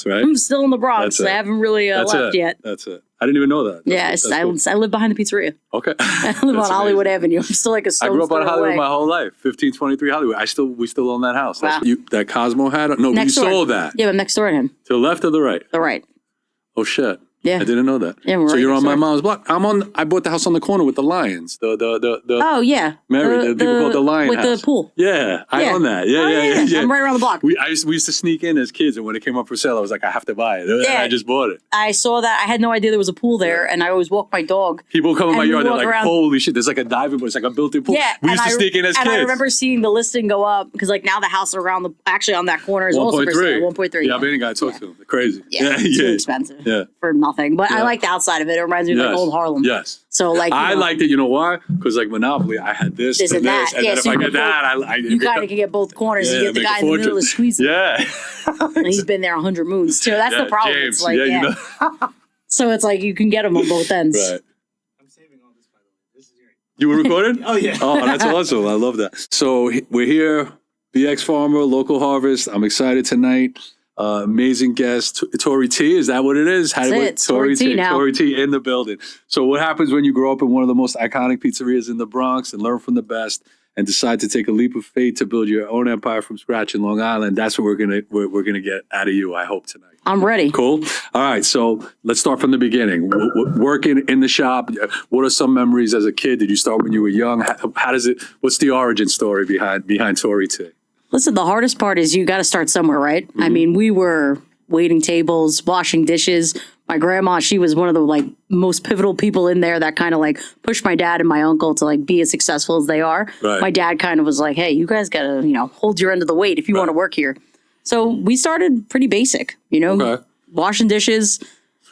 Bronx, right? I'm still in the Bronx. I haven't really left yet. That's it. I didn't even know that. I live behind the pizzeria. Okay. I live on Hollywood Avenue. I'm still like a stone's I grew up on Hollywood away. my whole life. 1523 Hollywood. We still own that house. Wow. That Cosmo had? No, next you door. sold that. Yeah, I'm next door to him. To the left or the right? The right. Oh, shit. Yeah. I didn't know that. Yeah, we're so right you're on next my door. mom's block. I bought the house on the corner with the lions. Oh, yeah. The people call it the lion with house. the pool. Yeah, I own that. Oh, Yeah. I'm right around the block. We used to sneak in as kids, and when it came up for sale, I was like, I have to buy it. And I just bought it. I saw that. I had no idea there was a pool there, and I always walk my dog. People come in my yard, they're like, around. holy shit, there's like a diving board. It's like a built-in pool. Yeah, we used to sneak in as kids. And I remember seeing the listing go up, because like now the house actually on that corner is also for sale. 1.3. Yeah, I've been got to talk to them. They're crazy. Yeah, it's too expensive. Yeah. For nothing. But I like the outside of it. It reminds me of like old Harlem. Yes. So like I liked it, you know why? Because like Monopoly, I had this and that. And then if I get that, you kind of can get both corners. You get the guy in the middle of squeezing. Yeah. And he's been there 100 moons too. That's the problem. James. It's like, You know. So it's like you can get them on both ends. Right. I'm saving all this, by the way. This is great. You were recording? Oh, yeah. Oh, that's awesome. I love that. So we're here, BX Farmer, Local Harvest. I'm excited tonight. Amazing guest, Tori T. Is that what it is? That's it. Tori T now. Tori T in the building. So what happens when you grow up in one of the most iconic pizzerias in the Bronx and learn from the best and decide to take a leap of faith to build your own empire from scratch in Long Island? That's what we're gonna get out of you, I hope, tonight. I'm ready. Cool. All right. So let's start from the beginning. Working in the shop. What are some memories as a kid? Did you start when you were young? How does it? What's the origin story behind Tori T? Listen, the hardest part is you got to start somewhere, right? I mean, we were waiting tables, washing dishes. My grandma, she was one of the like most pivotal people in there that kind of like pushed my dad and my uncle to like be as successful as they are. Right. My dad kind of was like, hey, you guys got to, hold your end of the weight if you want to work here. So we started pretty basic, Okay. washing dishes.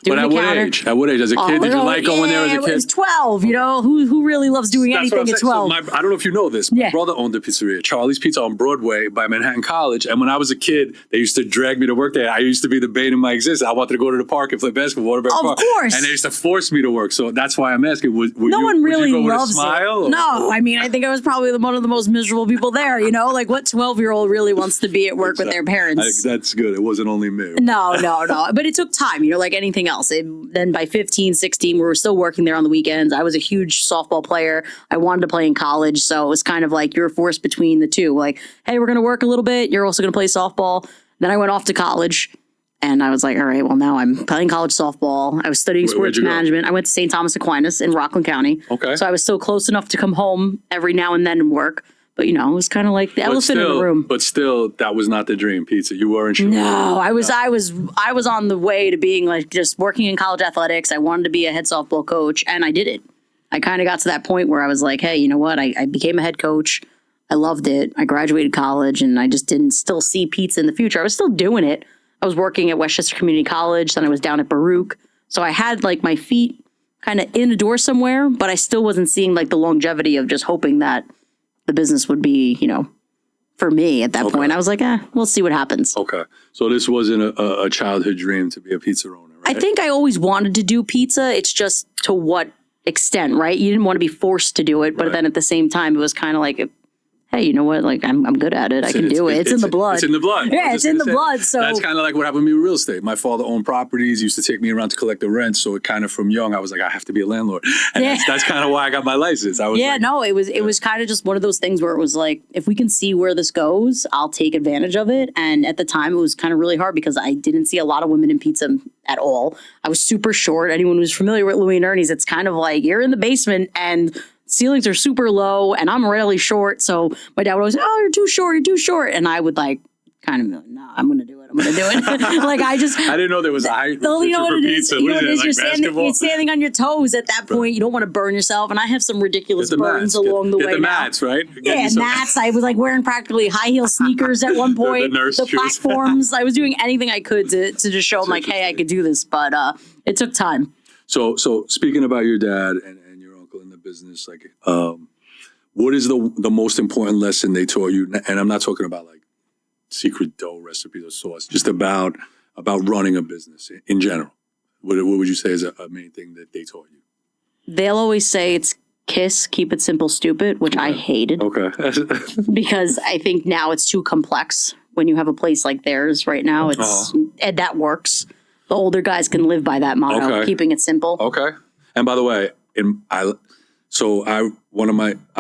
But at what age? At what age? As a kid, did you like going there as a kid? I was 12, who really loves doing anything at 12? So I don't know if you know this. My brother owned a pizzeria, Charlie's Pizza on Broadway by Manhattan College. And when I was a kid, they used to drag me to work there. I used to be the bane of my existence. I wanted to go to the park and play basketball. Waterbury Park. Of course. And they used to force me to work. So that's why I'm asking. No one really loves smile, it. No, I mean, I think I was probably one of the most miserable people there, Like what 12-year-old really wants to be at work with their parents? That's good. It wasn't only me. No. But it took time, like anything else. Then by 15, 16, we were still working there on the weekends. I was a huge softball player. I wanted to play in college. So it was kind of like you're forced between the two. Like, hey, we're going to work a little bit. You're also going to play softball. Then I went off to college. And I was like, all right, well, now I'm playing college softball. I was studying sports management. I went to St. Thomas Aquinas in Rockland County. Okay. So I was still close enough to come home every now and then and work. But, it was kind of like the elephant in the room. But still, that was not the dream, pizza. You weren't sure. No, I was on the way to being like just working in college athletics. I wanted to be a head softball coach, and I did it. I kind of got to that point where I was like, hey, you know what? I became a head coach. I loved it. I graduated college, and I just didn't still see pizza in the future. I was still doing it. I was working at Westchester Community College. Then I was down at Baruch. So I had like my feet kind of in a door somewhere, but I still wasn't seeing like the longevity of just hoping that the business would be, for me at that point. I was like, we'll see what happens. Okay. So this wasn't a childhood dream to be a pizza owner, right? I think I always wanted to do pizza. It's just to what extent, right? You didn't want to be forced to do it. But then at the same time, it was kind of like, hey, you know what? Like, I'm good at it. I can do it. It's in the blood. It's in the blood. Yeah, it's in the blood. So that's kind of like what happened to me with real estate. My father owned properties, used to take me around to collect the rent. So it kind of from young, I was like, I have to be a landlord. And that's kind of why I got my license. I was it was kind of just one of those things where it was like, if we can see where this goes, I'll take advantage of it. And at the time, it was kind of really hard because I didn't see a lot of women in pizza at all. I was super short. Anyone who's familiar with Louie Ernie's, it's kind of like you're in the basement and ceilings are super low and I'm really short. So my dad would always say, oh, you're too short. And I would like kind of, no, I'm going to do it. Like I didn't know there was a height for pizza. You're standing on your toes at that point. You don't want to burn yourself. And I have some ridiculous burns along the way. The mats, right? Mats. I was like wearing practically high heel sneakers at one point. the platforms. I was doing anything I could to just show them like, hey, I could do this. But it took time. So speaking about your dad and in the business, like what is the most important lesson they taught you? And I'm not talking about like secret dough recipes or sauce, just about running a business in general. What would you say is a main thing that they taught you? They'll always say it's KISS, keep it simple, stupid, which I hated. Okay. Because I think now it's too complex when you have a place like theirs right now. It's and that works. The older guys can live by that motto, keeping it simple. Okay. And by the way, I'm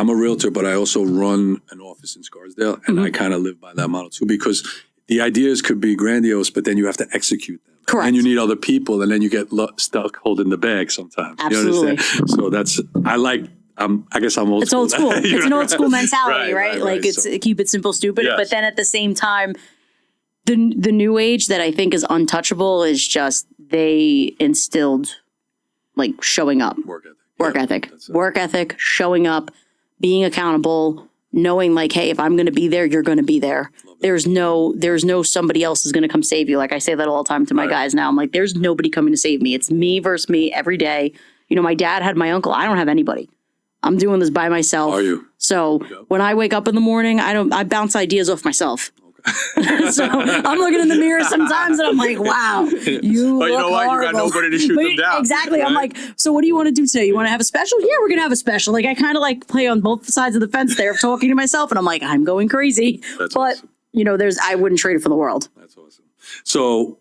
a realtor, but I also run an office in Scarsdale, and I kind of live by that model too, because the ideas could be grandiose, but then you have to execute them. Correct. And you need other people, and then you get stuck holding the bag sometimes. Absolutely. You understand? So I guess I'm old It's school. old school. It's an old school mentality, right? Like it's So, keep it simple, stupid. Yes. But then at the same time, the new age that I think is untouchable is just they instilled like showing up, work ethic, showing up, being accountable, knowing like, hey, if I'm going to be there, you're going to be there. There's no somebody else is going to come save you. Like I say that all the time to my guys now. I'm like, there's nobody coming to save me. It's me versus me every day. You know, my dad had my uncle. I don't have anybody. I'm doing this by myself. Are you? So when I wake up in the morning, I bounce ideas off myself. So I'm looking in the mirror sometimes and I'm like, wow, you look know what? horrible. You got nobody to shoot them down. Exactly. Right? I'm like, so what do you want to do today? You want to have a special? Yeah, we're going to have a special. Like I kind of like play on both sides of the fence there of talking to myself. And I'm like, I'm going crazy. That's but awesome. you know, I wouldn't trade it for the world. That's awesome. So,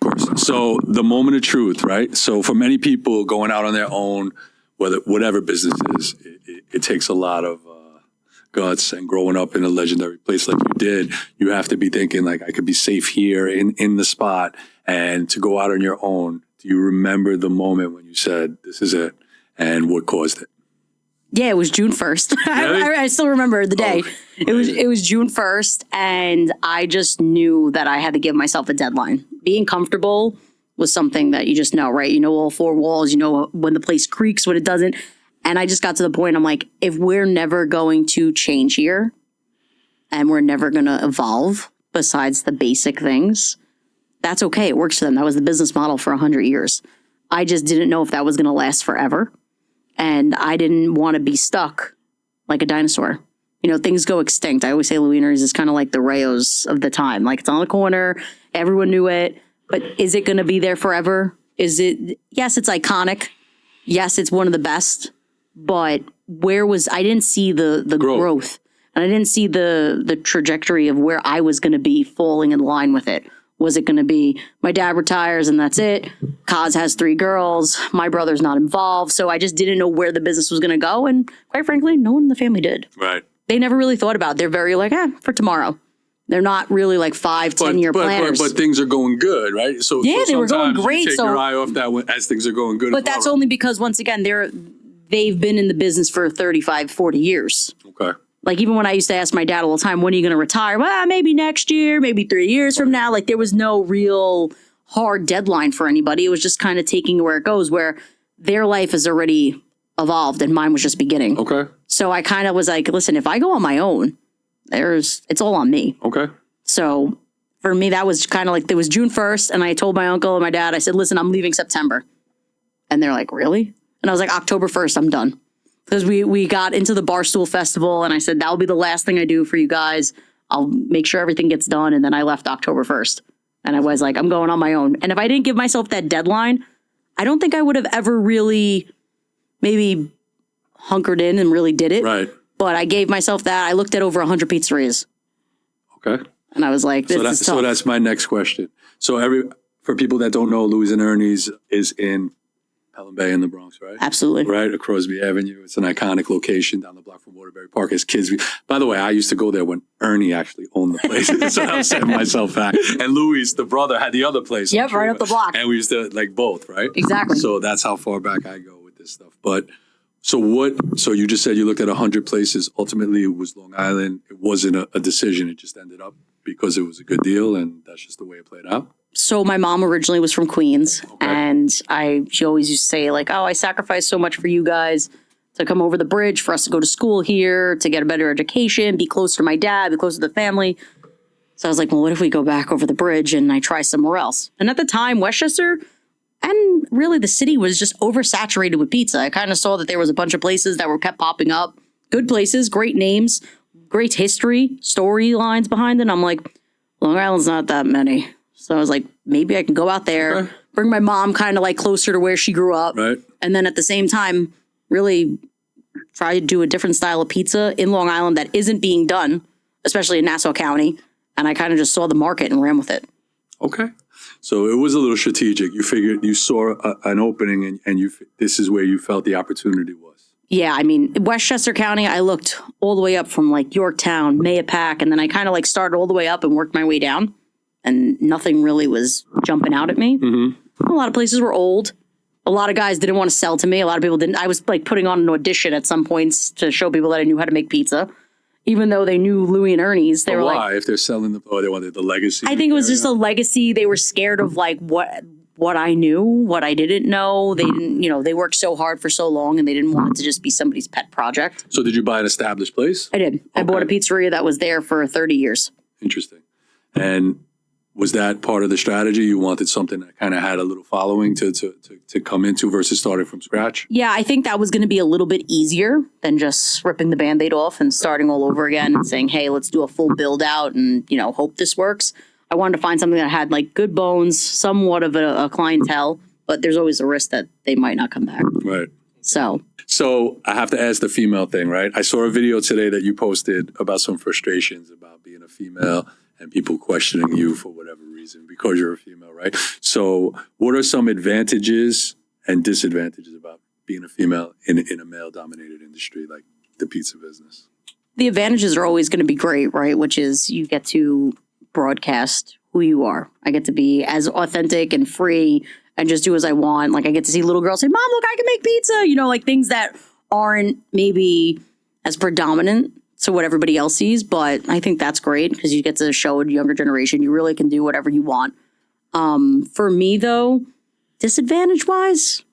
of course, so the moment of truth, right? So for many people going out on their own, whatever business is, it takes a lot of guts, and growing up in a legendary place like you did, you have to be thinking like, I could be safe here in the spot, and to go out on your own. Do you remember the moment when you said, this is it, and what caused it? Yeah, it was June 1st. Really? I still remember the day. It was June 1st, and I just knew that I had to give myself a deadline. Being comfortable was something that you just know, right? You know all four walls, you know when the place creaks, when it doesn't. And I just got to the point, I'm like, if we're never going to change here and we're never going to evolve besides the basic things, that's okay. It works for them. That was the business model for 100 years. I just didn't know if that was going to last forever. And I didn't want to be stuck like a dinosaur. You know, things go extinct. I always say Louie Ernie's is kind of like the Rayos of the time. Like it's on the corner. Everyone knew it. But is it going to be there forever? Is it? Yes, it's iconic. Yes, it's one of the best. But I didn't see the growth. And I didn't see the trajectory of where I was going to be falling in line with it. Was it going to be my dad retires and that's it? Kaz has 3 girls. My brother's not involved. So I just didn't know where the business was going to go. And quite frankly, no one in the family did. Right. They never really thought about it. They're very like, for tomorrow. They're not really like 5-10 year planners. But things are going good, right? So yeah, they were going great. You take so your eye off that as things are going good. But that's only because once again, they've been in the business for 35, 40 years. Okay. Like even when I used to ask my dad all the time, when are you going to retire? Well, maybe next year, maybe 3 years from now. Like there was no real hard deadline for anybody. It was just kind of taking where it goes, where their life has already evolved and mine was just beginning. Okay. So I kind of was like, listen, if I go on my own, it's all on me. Okay. So for me, that was kind of like, it was June 1st. And I told my uncle and my dad, I said, listen, I'm leaving September. And they're like, really? And I was like, October 1st, I'm done. Because we got into the Barstool Festival and I said, that'll be the last thing I do for you guys. I'll make sure everything gets done. And then I left October 1st. And I was like, I'm going on my own. And if I didn't give myself that deadline, I don't think I would have ever really maybe hunkered in and really did it. Right. But I gave myself that. I looked at over 100 pizzerias. Okay. And I was like, this is tough. So that's my next question. So for people that don't know, Louie Ernie's is in Pelham Bay in the Bronx, right? Absolutely. Right, at Crosby Avenue. It's an iconic location down the block from Waterbury Park. As kids, by the way, I used to go there when Ernie actually owned the place. So I was setting myself back. And Louis, the brother, had the other place. Yep, right up the block. And we used to like both, right? Exactly. So that's how far back I go with this stuff. But so you just said you looked at 100 places. Ultimately, it was Long Island. It wasn't a decision. It just ended up because it was a good deal. And that's just the way it played out. So my mom originally was from Queens, and she always used to say like, oh, I sacrificed so much for you guys to come over the bridge for us to go to school here, to get a better education, be close to my dad, be close to the family. So I was like, well, what if we go back over the bridge and I try somewhere else? And at the time, Westchester and really the city was just oversaturated with pizza. I kind of saw that there was a bunch of places that were kept popping up. Good places, great names, great history, storylines behind it. And I'm like, Long Island's not that many. So I was like, maybe I can go out there, bring my mom kind of like closer to where she grew up. Right. And then at the same time, really try to do a different style of pizza in Long Island that isn't being done, especially in Nassau County. And I kind of just saw the market and ran with it. Okay. So it was a little strategic. You figured you saw an opening and this is where you felt the opportunity was. Yeah, I mean, Westchester County, I looked all the way up from like Yorktown, Mayapack, and then I kind of like started all the way up and worked my way down. And nothing really was jumping out at me. A lot of places were old. A lot of guys didn't want to sell to me. A lot of people didn't. I was like putting on an audition at some points to show people that I knew how to make pizza. Even though they knew Louie and Ernie's, they were Why? like, If they're selling they wanted the legacy. I think it was just a legacy. They were scared of like what I knew, what I didn't know. They didn't, they worked so hard for so long and they didn't want it to just be somebody's pet project. So did you buy an established place? I did. I bought a pizzeria that was there for 30 years. Interesting. And was that part of the strategy? You wanted something that kind of had a little following to come into versus starting from scratch? Yeah, I think that was going to be a little bit easier than just ripping the Band-Aid off and starting all over again and saying, hey, let's do a full build out and, hope this works. I wanted to find something that had like good bones, somewhat of a clientele, but there's always a risk that they might not come back. Right. So I have to ask the female thing, right? I saw a video today that you posted about some frustrations about being a female and people questioning you for whatever reason because you're a female, right? So what are some advantages and disadvantages about being a female in a male-dominated industry like the pizza business? the advantages are always going to be great, right? Which is you get to broadcast who you are. I get to be as authentic and free and just do as I want. Like I get to see little girls say, Mom, look, I can make pizza. You know, like things that aren't maybe as predominant to what everybody else sees. But I think that's great because you get to show a younger generation you really can do whatever you want. For me, though, disadvantage wise,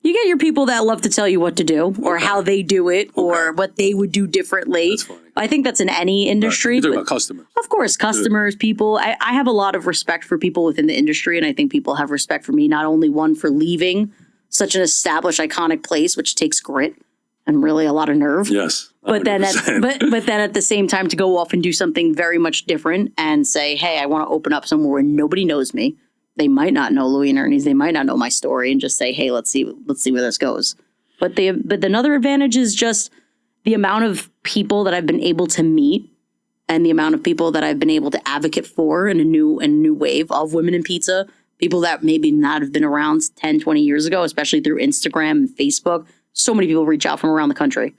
you get your people that love to tell you what to do or how they do it or what they would do differently. That's funny. I think that's in any industry. You're talking but about customers. of course, customers, people. I have a lot of respect for people within the industry, and I think people have respect for me, not only one for leaving such an established, iconic place, which takes grit and really a lot of nerve. Yes. But then, 100%. but then at the same time, to go off and do something very much different and say, hey, I want to open up somewhere where nobody knows me. They might not know Louie and Ernie's. They might not know my story, and just say, hey, let's see where this goes. But another advantage is just the amount of people that I've been able to meet and the amount of people that I've been able to advocate for in a new wave of women in pizza, people that maybe not have been around 10, 20 years ago, especially through Instagram and Facebook. So many people reach out from around the country.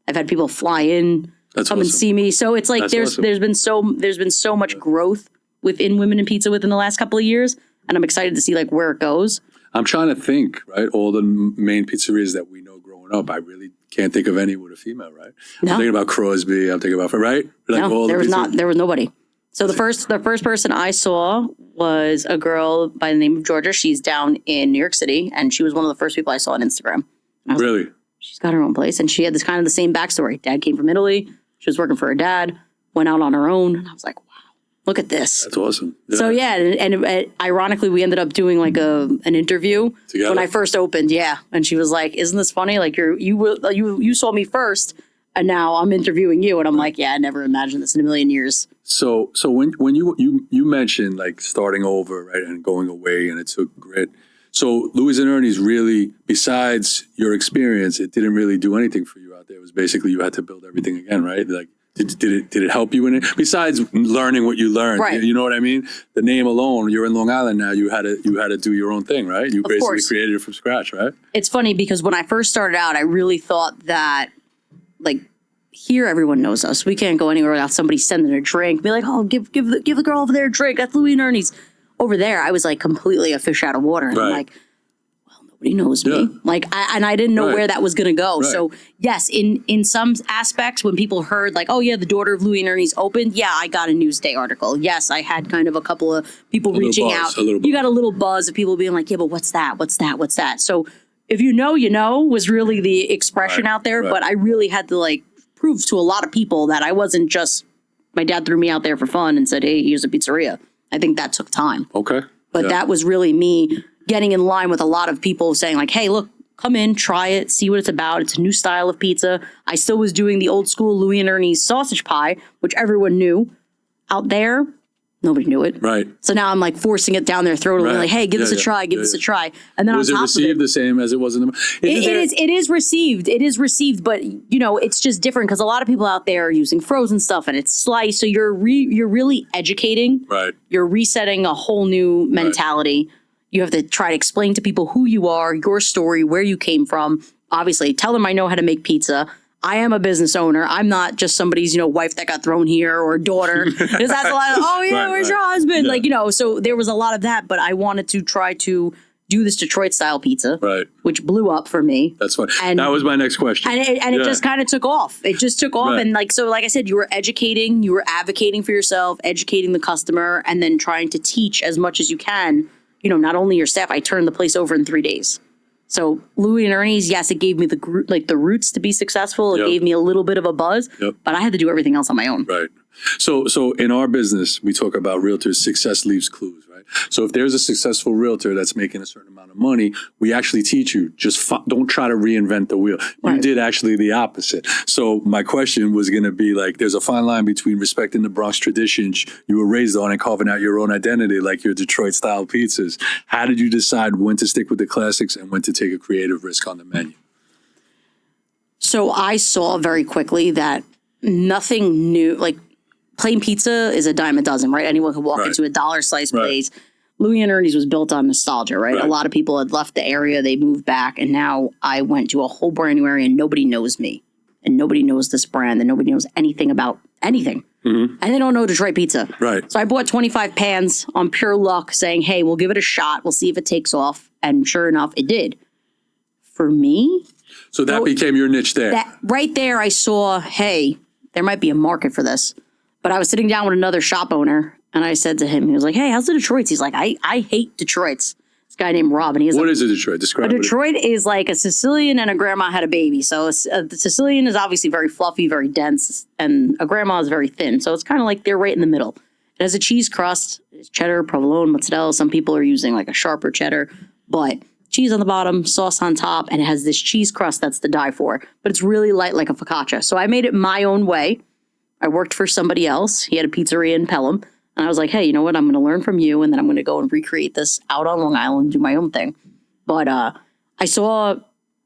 I've had people fly in, come and see me. So it's like there's been so much growth within women in pizza within the last couple of years, and I'm excited to see like where it goes. I'm trying to think, right? All the main pizzerias that we know growing up, I really can't think of any with a female, right? No. I'm thinking about Crosby. I'm thinking about, right? Like No, all there the was pizza- there was nobody. So the first person I saw was a girl by the name of Georgia. She's down in New York City, and she was one of the first people I saw on Instagram. Really? She's got her own place, and she had this kind of the same backstory. Dad came from Italy. She was working for her dad, went out on her own. And I was like, wow, look at this. That's awesome. Yeah. So yeah, and ironically, we ended up doing like an interview Together? when I first opened. Yeah, and she was like, "Isn't this funny? Like you saw me first, and now I'm interviewing you." And I'm like, "Yeah, I never imagined this in a million years." So when you mentioned like starting over, right, and going away, and it took grit. So Louie and Ernie's really, besides your experience, it didn't really do anything for you out there. It was basically you had to build everything again, right? Like, did it help you in it? Besides learning what you learned, Right. You know what I mean? The name alone, you're in Long Island now. You had to do your own thing, right? You basically course. created it from scratch, right? It's funny because when I first started out, I really thought that like here everyone knows us. We can't go anywhere without somebody sending a drink. Be like, oh, give the girl over there a drink. That's Louie and Ernie's. Over there, I was like completely a fish out of water. And I'm Right. like, well, nobody knows me. Yeah. Like, I didn't know Right. where that was going to go. Right. So yes, in some aspects, when people heard like, oh yeah, the daughter of Louie and Ernie's opened, yeah, I got a Newsday article. Yes, I had kind of a couple of people reaching buzz, out. a little You buzz. got a little buzz of people being like, yeah, but what's that? What's that? What's that? So if you know, was really the expression Right. out there. Right. But I really had to like prove to a lot of people that I wasn't just, my dad threw me out there for fun and said, hey, here's a pizzeria. I think that took time. Okay. But that was really me getting in line with a lot of people saying like, hey, look, come in, try it, see what it's about. It's a new style of pizza. I still was doing the old school Louie and Ernie's sausage pie, which everyone knew. Out there, Nobody knew it. Right. So now I'm like forcing it down their throat and Right. like, hey, give this a Yeah, try, give yeah, this a yeah. try. And then Was on it top received of the same as it was in the? it is received. It is received, but you know, it's just different because a lot of people out there are using frozen stuff and it's sliced. So you're really educating. Right. You're resetting a whole new mentality. You have to try to explain to people who you are, your story, where you came from. Obviously, tell them I know how to make pizza. I am a business owner. I'm not just somebody's, wife that got thrown here or daughter. Because that's a lot of, oh yeah, Right, where's right. your husband? Yeah. So there was a lot of that, but I wanted to try to do this Detroit style pizza, Right. which blew up for me. That's fine. And- That was my next question. And it Yeah. just kind of took off. It just took off. Right. And like I said, you were educating, you were advocating for yourself, educating the customer, and then trying to teach as much as you can, not only your staff. I turned the place over in 3 days. So Louie and Ernie's, yes, it gave me the roots to be successful. It Yep. gave me a little bit of a buzz, Yep. but I had to do everything else on my own. Right. So in our business, we talk about realtors, success leaves clues, right? So if there's a successful realtor that's making a certain amount of money, we actually teach you, just don't try to reinvent the wheel. You Right. did actually the opposite. So my question was going to be like, there's a fine line between respecting the Bronx traditions you were raised on and carving out your own identity, like your Detroit style pizzas. How did you decide when to stick with the classics and when to take a creative risk on the menu? So I saw very quickly that nothing new, like plain pizza is a dime a dozen, right? Anyone can walk Right. into a dollar slice Right. place. Louie and Ernie's was built on nostalgia, right? Right. A lot of people had left the area, they moved back, and now I went to a whole brand new area and nobody knows me. And nobody knows this brand and nobody knows anything about anything. And they don't know Detroit pizza. Right. So I bought 25 pans on pure luck saying, hey, we'll give it a shot. We'll see if it takes off. And sure enough, it did. For me, So that became your niche there. that right there, I saw, hey, there might be a market for this. But I was sitting down with another shop owner and I said to him, he was like, hey, how's the Detroits? He's like, I hate Detroits. This guy named Rob. And he's What like, is a Detroit? Describe it. Detroit is like a Sicilian and a grandma had a baby. So the Sicilian is obviously very fluffy, very dense, and a grandma is very thin. So it's kind of like they're right in the middle. It has a cheese crust, it's cheddar, provolone, mozzarella. Some people are using like a sharper cheddar, but cheese on the bottom, sauce on top, and it has this cheese crust that's to die for. But it's really light like a focaccia. So I made it my own way. I worked for somebody else. He had a pizzeria in Pelham. And I was like, hey, you know what? I'm going to learn from you. And then I'm going to go and recreate this out on Long Island and do my own thing. But I saw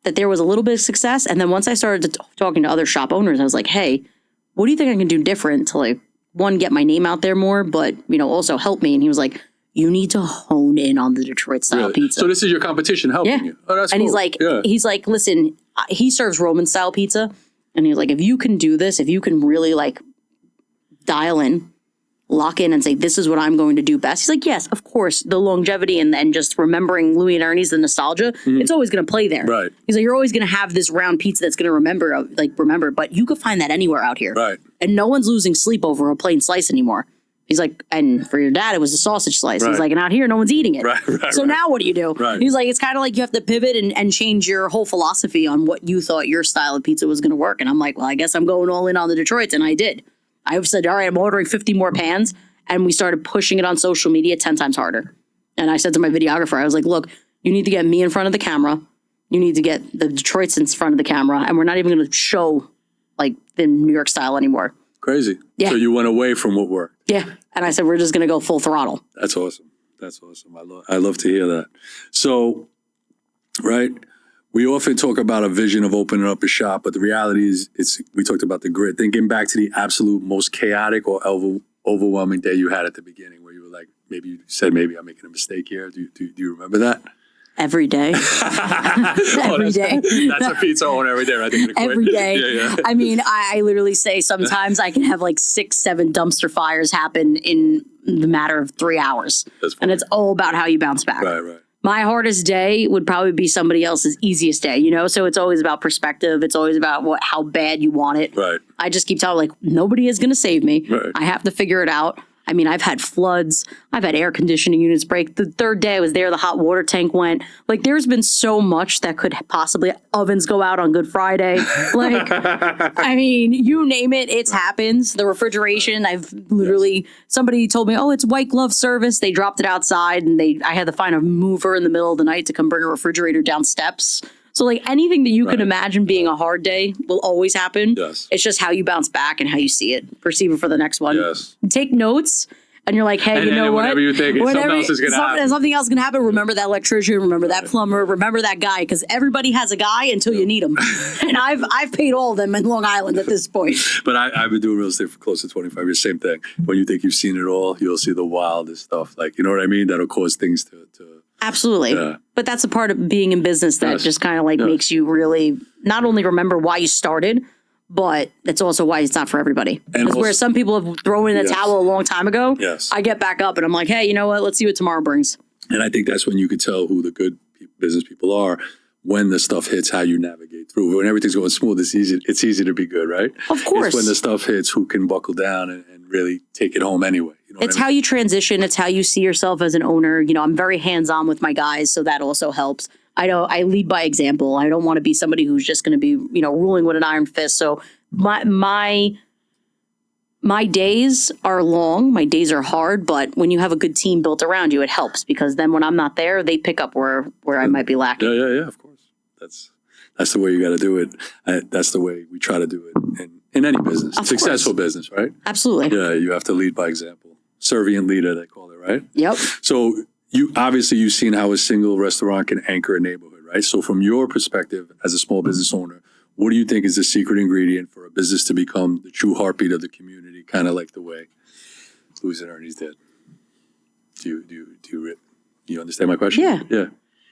that there was a little bit of success. And then once I started talking to other shop owners, I was like, hey, what do you think I can do different to like, one, get my name out there more, but, also help me. And he was like, you need to hone in on the Detroit style Really? pizza. So this is your competition helping Yeah. you. Oh, that's And cool. he's like, listen, he serves Roman style pizza. And he's like, if you can do this, if you can really like dial in, lock in and say, this is what I'm going to do best. He's like, yes, of course, the longevity and just remembering Louie and Ernie's, the nostalgia, it's always going to play there. Right. He's like, you're always going to have this round pizza that's going to remember, but you could find that anywhere out here. Right. And no one's losing sleep over a plain slice anymore. He's like, and for your dad, it was a sausage slice. Right. He's like, and out here, no one's eating it. Right, so right. now what do you do? Right. He's like, it's kind of like you have to pivot and change your whole philosophy on what you thought your style of pizza was going to work. And I'm like, well, I guess I'm going all in on the Detroits. And I did. I said, all right, I'm ordering 50 more pans. And we started pushing it on social media 10 times harder. And I said to my videographer, I was like, look, you need to get me in front of the camera. You need to get the Detroits in front of the camera. And we're not even going to show like the New York style anymore. Crazy. Yeah. So you went away from what worked. Yeah. And I said, we're just going to go full throttle. That's awesome. That's awesome. I love to hear that. So, right, we often talk about a vision of opening up a shop, but the reality is, we talked about the grit. Thinking back to the absolute most chaotic or overwhelming day you had at the beginning, where you were like, maybe you said, maybe I'm making a mistake here. Do you remember that? Every day. Every day. That's a pizza owner every day, right? They're gonna quit. Every day. Yeah. I mean, I literally say sometimes I can have like 6, 7 dumpster fires happen in the matter of 3 hours. That's And it's all about how you bounce back. Right. My hardest day would probably be somebody else's easiest day, So it's always about perspective. It's always about how bad you want it. Right. I just keep telling like nobody is going to save me. Right. I have to figure it out. I mean, I've had floods. I've had air conditioning units break. The third day I was there, the hot water tank went. Like, there's been so much that could possibly ovens go out on Good Friday. Like, I mean, you name it, it's happened. The refrigeration, I've literally, somebody told me, oh, it's white glove service. They dropped it outside and I had to find a mover in the middle of the night to come bring a refrigerator down steps. So like anything that you can imagine being a hard day will always happen. Yes. It's just how you bounce back and how you see it, perceive it for the next one. Yes. Take notes and you're like, hey, And you then know what? whatever you think, something else is gonna happen. Something else is gonna happen. Remember that electrician. Remember that plumber. Remember that guy, because everybody has a guy until you need him. And I've paid all of them in Long Island at this point. But I've been doing real estate for close to 25 years. Same thing. When you think you've seen it all, you'll see the wildest stuff. Like, you know what I mean? That'll cause things to Absolutely. Yeah. But that's a part of being in business that Yes. just kind of like Yes. makes you really not only remember why you started, but it's also why it's not for everybody. And Because where also- some people have thrown in the Yes. towel a long time ago, Yes. I get back up and I'm like, hey, you know what? Let's see what tomorrow brings. And I think that's when you could tell who the good business people are, when the stuff hits, how you navigate through. When everything's going smooth, it's easy to be good, right? Of course. It's when the stuff hits, who can buckle down and really take it home anyway. You know what It's I mean? how you transition. It's how you see yourself as an owner. You know, I'm very hands-on with my guys, so that also helps. I know I lead by example. I don't want to be somebody who's just going to be, you know, ruling with an iron fist. So my days are long. My days are hard, but when you have a good team built around you, it helps, because then when I'm not there, they pick up where I might be lacking. Yeah, of course. That's the way you got to do it. That's the way we try to do it in any business, Of successful course. business, right? Absolutely. Yeah, you have to lead by example. Servient leader, they call it, right? Yep. So you've seen how a single restaurant can anchor a neighborhood, right? So from your perspective as a small business owner, what do you think is the secret ingredient for a business to become the true heartbeat of the community, kind of like the way Louie Ernie's did? Do you understand my question? Yeah. Yeah.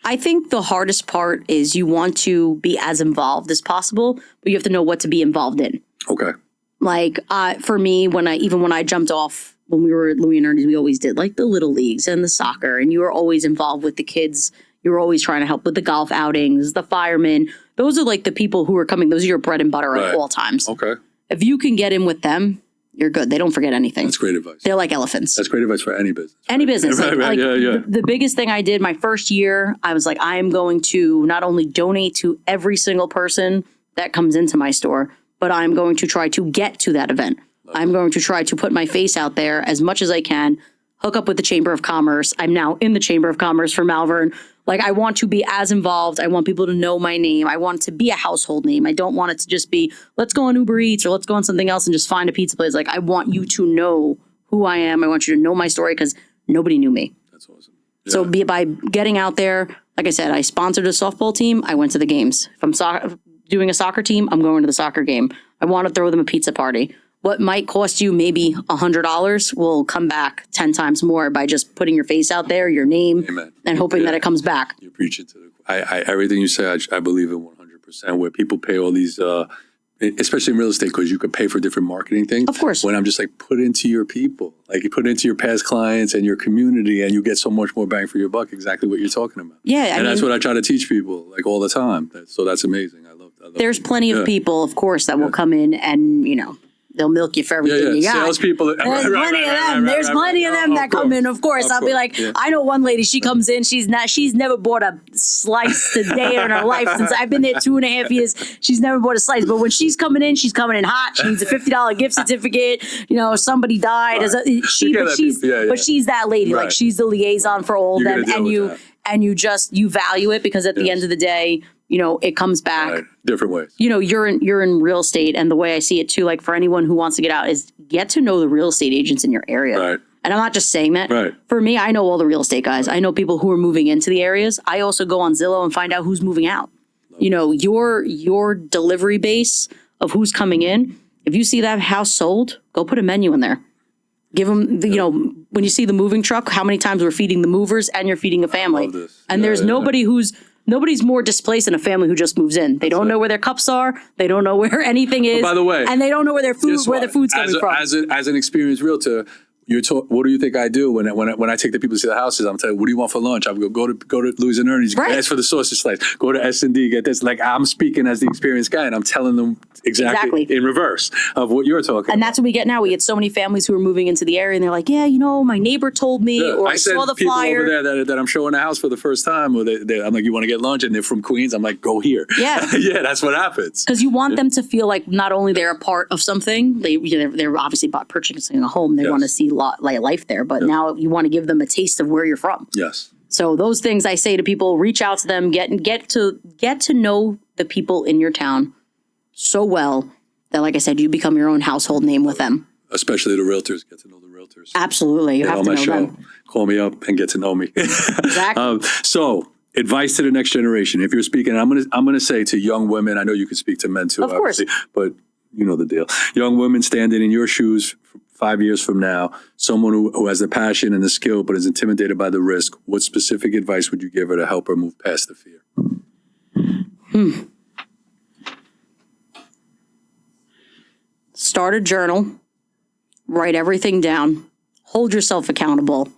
I think the hardest part is you want to be as involved as possible, but you have to know what to be involved in. Okay. Like for me, when I jumped off, when we were at Louie and Ernie's, we always did like the little leagues and the soccer, and you were always involved with the kids. You were always trying to help with the golf outings, the firemen. Those are like the people who are coming. Those are your bread and butter Right. at all times. Okay. If you can get in with them, you're good. They don't forget anything. That's great advice. They're like elephants. That's great advice for any business. Any business. Right, right, yeah. The biggest thing I did my first year, I was like, I am going to not only donate to every single person that comes into my store, but I'm going to try to get to that event. I'm going to try to put my face out there as much as I can, hook up with the Chamber of Commerce. I'm now in the Chamber of Commerce for Malverne. Like, I want to be as involved. I want people to know my name. I want it to be a household name. I don't want it to just be, let's go on Uber Eats or let's go on something else and just find a pizza place. Like, I want you to know who I am. I want you to know my story, because nobody knew me. That's awesome. So by getting out there, like I said, I sponsored a softball team. I went to the games. If I'm doing a soccer team, I'm going to the soccer game. I want to throw them a pizza party. What might cost you maybe $100 will come back 10 times more by just putting your face out there, your name, Amen. and hoping that it comes back. You preach it to everything you say. I believe in 100%. Where people pay all these, especially in real estate, because you could pay for different marketing things. Of course. When I'm just like, put into your people, like you put into your past clients and your community, and you get so much more bang for your buck. Exactly what you're talking about. Yeah, and that's what I try to teach people, like all the time. So that's amazing. I love. There's plenty of people, of course, that will come in and, you know, they'll milk you for everything you got. Salespeople. There's plenty of them. There's plenty of them that come in. Of course, I'll be like, I know one lady. She comes in. She's never bought a slice a day in her life since I've been there 2.5 years. She's never bought a slice. But when she's coming in hot. She needs a $50 gift certificate. You know, somebody died. Right. She's that lady. Right. Like, she's the liaison for all of You're them, gonna deal with and you value it, because at the end of the day, you know, it comes back. Right. Different ways. You know, you're in real estate, and the way I see it too, like for anyone who wants to get out, is get to know the real estate agents in your area. Right. And I'm not just saying that. Right. For me, I know all the real estate guys. I know people who are moving into the areas. I also go on Zillow and find out who's moving out. You know, your delivery base of who's coming in. If you see that house sold, go put a menu in there. Give them, you know, when you see the moving truck, how many times we're feeding the movers and you're feeding a family. love this. And there's nobody's more displaced than a family who just moves in. They don't know where their cups are. They don't know where anything is. By the way, and they don't know where their food's coming from. As an experienced realtor, what do you think I do when I take the people to see the houses? I'm telling, what do you want for lunch? I go to Louie Ernie's, Right. ask for the sausage slice. Go to S&D, get this. Like, I'm speaking as the experienced guy, and I'm telling them exactly in reverse of what you're talking. And about. that's what we get now. We get so many families who are moving into the area, and they're like, "Yeah, you know, my neighbor told me, or I send saw the people flyer." over there that I'm showing a house for the first time. Or I'm like, you want to get lunch, and they're from Queens. I'm like, go here. Yeah. Yeah, that's what happens. Because you want them to feel like not only they're a part of something, they're obviously purchasing a home. They want to see life there, but now you want to give them a taste of where you're from. Yes. So those things I say to people: reach out to them, get to know the people in your town so well that, like I said, you become your own household name with them. Especially the realtors, get to know the realtors. realtors. Absolutely. You Get have on to my know show, them. call me up and get to know me. Exactly. So, advice to the next generation. If you're speaking, I'm gonna say to young women. I know you can speak to men too, Of course. obviously, but you know the deal. Young women standing in your shoes 5 years from now, someone who has the passion and the skill, but is intimidated by the risk. What specific advice would you give her to help her move past the fear? Start a journal, write everything down, hold yourself accountable,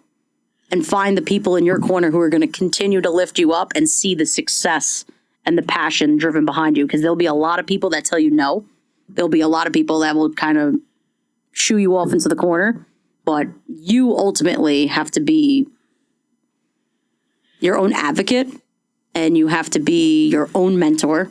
and find the people in your corner who are going to continue to lift you up and see the success and the passion driven behind you. Because there'll be a lot of people that tell you no. There'll be a lot of people that will kind of shoo you off into the corner. But you ultimately have to be your own advocate, and you have to be your own mentor.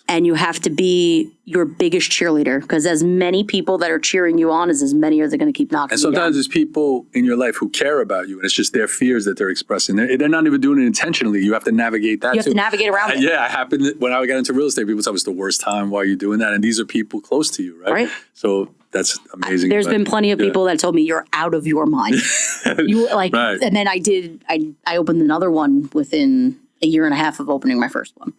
And you have to be your biggest cheerleader, because as many people that are cheering you on as many are going to keep knocking And you down. sometimes there's people in your life who care about you, and it's just their fears that they're expressing. They're not even doing it intentionally. You have to navigate that. You have to navigate around it. Yeah, it happened when I got into real estate. People tell me it's the worst time. Why are you doing that? And these are people close to you, right? Right. So that's amazing. There's been plenty of people that told me you're out of your mind. You like, Right. And then I opened another one within a year and a half of opening my first one.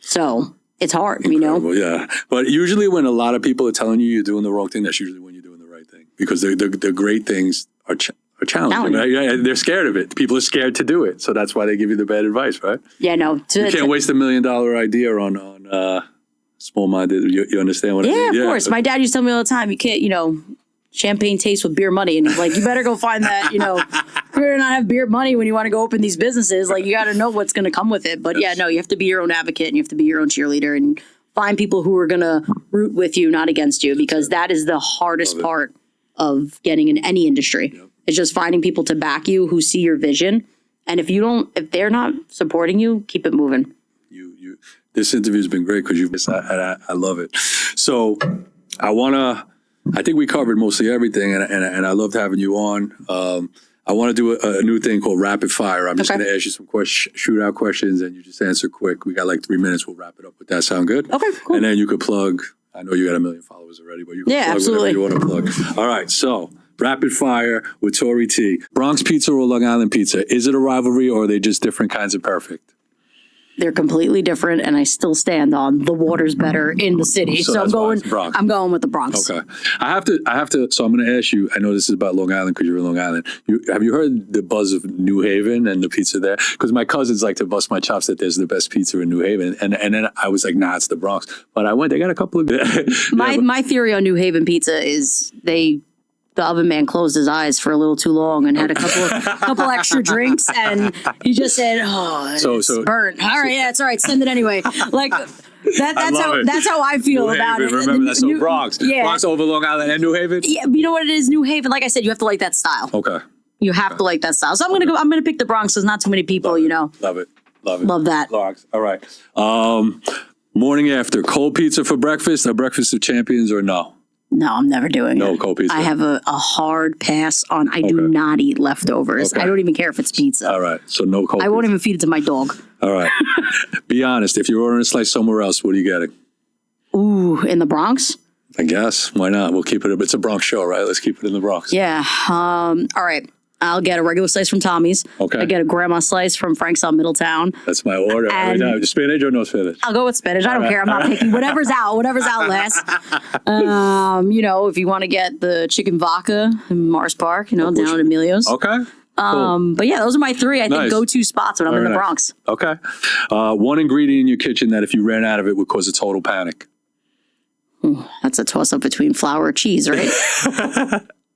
So it's hard, you know. Well, yeah, but usually when a lot of people are telling you you're doing the wrong thing, that's usually when you're doing the right thing, because the great things are challenging. Right? Yeah, they're scared of it. People are scared to do it, so that's why they give you the bad advice, right? Yeah, no. You can't waste $1 million idea on small-minded. You understand what I mean? Yeah, of course. My dad used to tell me all the time, you can't, champagne tastes with beer money. And he's like, you better go find that, you better not have beer money when you want to go open these businesses. Like, you got to know what's going to come with it. But yeah, no, you have to be your own advocate, and you have to be your own cheerleader, and find people who are going to root with you, not against you, because that is the hardest part of getting in any industry. Yep. It's just finding people to back you who see your vision. And if they're not supporting you, keep it moving. This interview has been great because I love it. So I think we covered mostly everything, and I loved having you on. I want to do a new thing called rapid fire. I'm just going to ask you some shootout questions, and you just answer quick. We got like 3 minutes. We'll wrap it up. Would that sound good? Okay, cool. And then you could plug. I know you got 1 million followers already, but you can plug absolutely. whatever you want to plug. All right, so rapid fire with Tori T. Bronx pizza or Long Island pizza? Is it a rivalry, or are they just different kinds of perfect? They're completely different, and I still stand on the water's better in the city. So I'm going with the Bronx. Okay. I have to, so I'm going to ask you, I know this is about Long Island because you're in Long Island. Have you heard the buzz of New Haven and the pizza there? Because my cousins like to bust my chops that there's the best pizza in New Haven. And then I was like, nah, it's the Bronx. But I went, they got a couple of My theory on New Haven pizza is the oven man closed his eyes for a little too long and had a couple extra drinks, and he just said, "Oh, it's burnt." All right, yeah, it's all right. Send it anyway. Like that's how I feel about it. Remember that's so Bronx. Yeah. Bronx over Long Island and New Haven. Yeah, you know what it is, New Haven. Like I said, you have to like that style. Okay. You have to like that style. So I'm gonna pick the Bronx. There's not too many people, Love it. Love that. Bronx. All right. Morning after, cold pizza for breakfast, a breakfast of champions, or no? No, I'm never doing it. No cold pizza. I have a hard pass on. I do not eat leftovers. Okay. I don't even care if it's pizza. All right. So no cold I won't even feed it to my dog. All right. Be honest. If you're ordering a slice somewhere else, what are you getting? Ooh, in the Bronx? I guess. Why not? We'll keep it. It's a Bronx show, right? Let's keep it in the Bronx. Yeah. All right. I'll get a regular slice from Tommy's. Okay. I get a grandma slice from Frank's on Middletown. That's my order every time. Spinach or no spinach? I'll go with spinach. I don't care. I'm not picky. Whatever's out last. If you want to get the chicken vodka in Mars Park, down at Emilio's. Okay. Cool. But yeah, those are my three, I think, go-to spots when I'm in the nice. Bronx. Okay. One ingredient in your kitchen that if you ran out of it would cause a total panic. That's a toss-up between flour or cheese, right?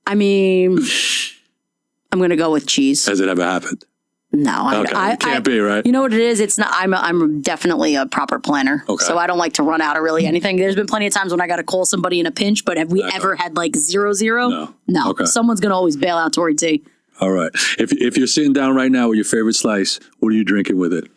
I mean, I'm going to go with cheese. Has it ever happened? No. It can't be, right? You know what it is? It's not. I'm definitely a proper planner. Okay. So I don't like to run out of really anything. There's been plenty of times when I got to call somebody in a pinch, but have we ever had like 0-0? No. Okay. Someone's going to always bail out Tori T. All right. If you're sitting down right now with your favorite slice, what are you drinking with it?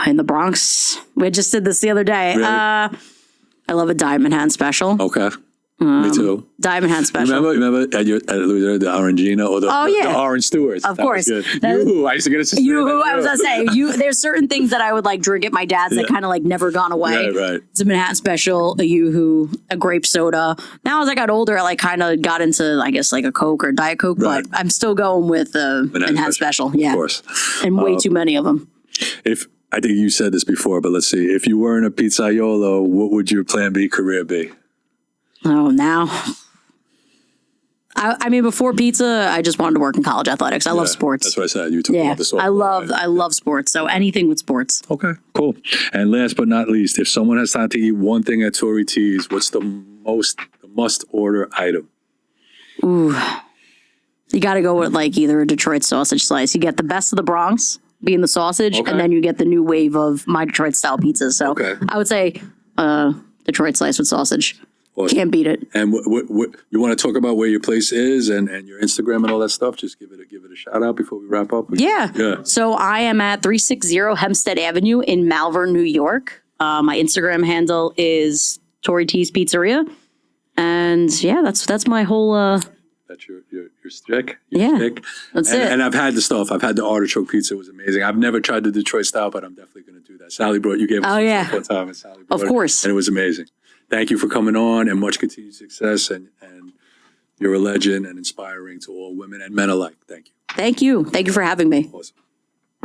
In the Bronx. We just did this the other day. Really? I love a Diamond Hand Special. Okay. Me too. Diamond Hand Special. Remember at Louie, the Orangina or the Orange Stewards? Of That course. was good. I used to get a I was gonna say there's certain things that I would like drink at my dad's that kind of like never gone away. Right. It's a Manhattan Special, a Yoo-Hoo, a grape soda. Now as I got older, I like kind of got into I guess like a Coke or Diet Coke, but I'm still going with the Manhattan Special. Yeah, of course. And way too many of them. If I think you said this before, but let's see. If you weren't a pizzaiolo, what would your plan B career be? Oh, now. I mean, before pizza, I just wanted to work in college athletics. I love sports. That's what I said. You took about the softball. I love sports. So anything with sports. Okay, cool. And last but not least, if someone has time to eat one thing at Tori T's, what's the must order item? Ooh, you got to go with like either a Detroit sausage slice. You get the best of the Bronx, being the sausage, and then you get the new wave of my Detroit style pizzas. So I would say Detroit slice with sausage. Awesome. Can't beat it. And what you want to talk about where your place is and your Instagram and all that stuff? Just give it a shout out before we wrap up. Yeah. So I am at 360 Hempstead Avenue in Malverne, New York. My Instagram handle is Tori T's Pizzeria, and that's my whole. That's your stick. That's it. And I've had the stuff. I've had the artichoke pizza. It was amazing. I've never tried the Detroit style, but I'm definitely going to do that. Sally you gave us one time, and Sally brought of course, and it was amazing. Thank you for coming on, and much continued success. And you're a legend and inspiring to all women and men alike. Thank you. Thank you. Thank you for having me. Awesome.